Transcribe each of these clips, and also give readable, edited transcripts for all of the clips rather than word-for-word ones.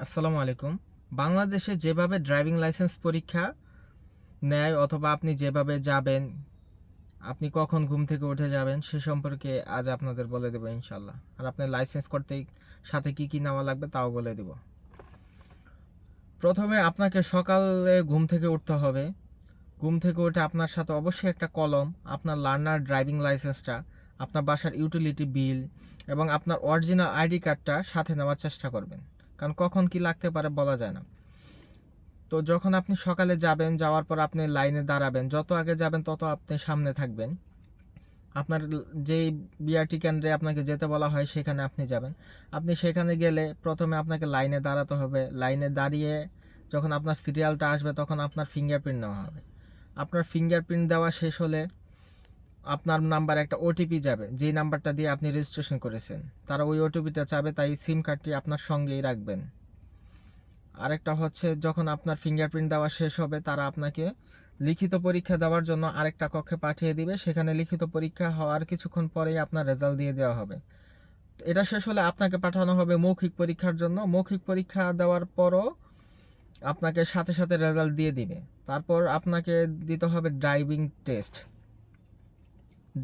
আসসালামু আলাইকুম। বাংলাদেশে যেভাবে ড্রাইভিং লাইসেন্স পরীক্ষা নেয় অথবা আপনি যেভাবে যাবেন, আপনি কখন ঘুম থেকে উঠে যাবেন সে সম্পর্কে আজ আপনাদের বলে দেবো ইনশাল্লাহ। আর আপনার লাইসেন্স করতে সাথে কি কি নেওয়া লাগবে তাও বলে দেব। প্রথমে আপনাকে সকালে ঘুম থেকে উঠতে হবে। ঘুম থেকে উঠে আপনার সাথে অবশ্যই একটা কলম, আপনার লার্নার ড্রাইভিং লাইসেন্সটা, আপনার বাসার ইউটিলিটি বিল এবং আপনার অরিজিনাল আইডি কার্ডটা সাথে নেওয়ার চেষ্টা করবেন, কারণ কখন কি লাগতে পারে বলা যায় না। তো যখন আপনি সকালে যাবেন, যাওয়ার পর আপনি লাইনে দাঁড়াবেন, যত আগে যাবেন তত আপনি সামনে থাকবেন। আপনার যেই বিআরটি কেন্দ্রে আপনাকে যেতে বলা হয় সেখানে আপনি যাবেন। আপনি সেখানে গেলে প্রথমে আপনাকে লাইনে দাঁড়াতে হবে। লাইনে দাঁড়িয়ে যখন আপনার সিরিয়ালটা আসবে তখন আপনার ফিঙ্গারপ্রিন্ট নেওয়া হবে। আপনার ফিঙ্গারপ্রিন্ট দেওয়া শেষ হলে আপনার নাম্বার একটা ওটিপি যাবে, যেই নাম্বারটা দিয়ে আপনি রেজিস্ট্রেশন করেছেন। তারা ওই ওটিপিটা চাবে, তাই সিম কার্ডটি আপনার সঙ্গেই রাখবেন। আরেকটা হচ্ছে, যখন আপনার ফিঙ্গারপ্রিন্ট দেওয়া শেষ হবে তারা আপনাকে লিখিত পরীক্ষা দেওয়ার জন্য আরেকটা কক্ষে পাঠিয়ে দিবে। সেখানে লিখিত পরীক্ষা হওয়ার কিছুক্ষণ পরেই আপনার রেজাল্ট দিয়ে দেওয়া হবে। এটা শেষ হলে আপনাকে পাঠানো হবে মৌখিক পরীক্ষার জন্য। মৌখিক পরীক্ষা দেওয়ার পরও আপনাকে সাথে সাথে রেজাল্ট দিয়ে দিবে। তারপর আপনাকে দিতে হবে ড্রাইভিং টেস্ট।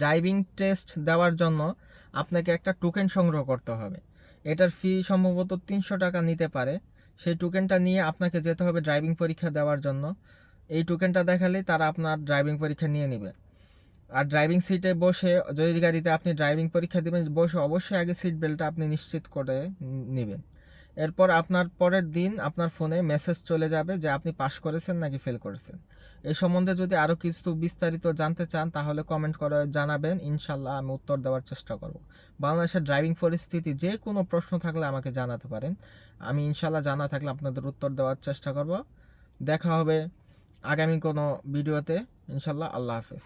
ড্রাইভিং টেস্ট দেওয়ার জন্য আপনাকে একটা টোকেন সংগ্রহ করতে হবে। এটার ফি সম্ভবত 300 টাকা নিতে পারে। সেই টোকেনটা নিয়ে আপনাকে যেতে হবে ড্রাইভিং পরীক্ষা দেওয়ার জন্য। এই টোকেনটা দেখালেই তারা আপনার ড্রাইভিং পরীক্ষা নিয়ে নেবে। আর ড্রাইভিং সিটে বসে, যদি গাড়িতে আপনি ড্রাইভিং পরীক্ষা দেবেন, বসে অবশ্যই আগে সিট বেল্টটা আপনি নিশ্চিত করে নেবেন। এরপর আপনার পরের দিন আপনার ফোনে মেসেজ চলে যাবে যে আপনি পাস করেছেন নাকি ফেল করেছেন। এই সম্বন্ধে যদি আরও কিছু বিস্তারিত জানতে চান তাহলে কমেন্ট করে জানাবেন, ইনশাল্লাহ আমি উত্তর দেওয়ার চেষ্টা করব। বাংলাদেশের ড্রাইভিং পরিস্থিতি যে কোনো প্রশ্ন থাকলে আমাকে জানাতে পারেন, আমি ইনশাল্লাহ জানা থাকলে আপনাদের উত্তর দেওয়ার চেষ্টা করব। দেখা হবে আগামী কোনো ভিডিওতে ইনশাল্লাহ। আল্লাহ হাফেজ।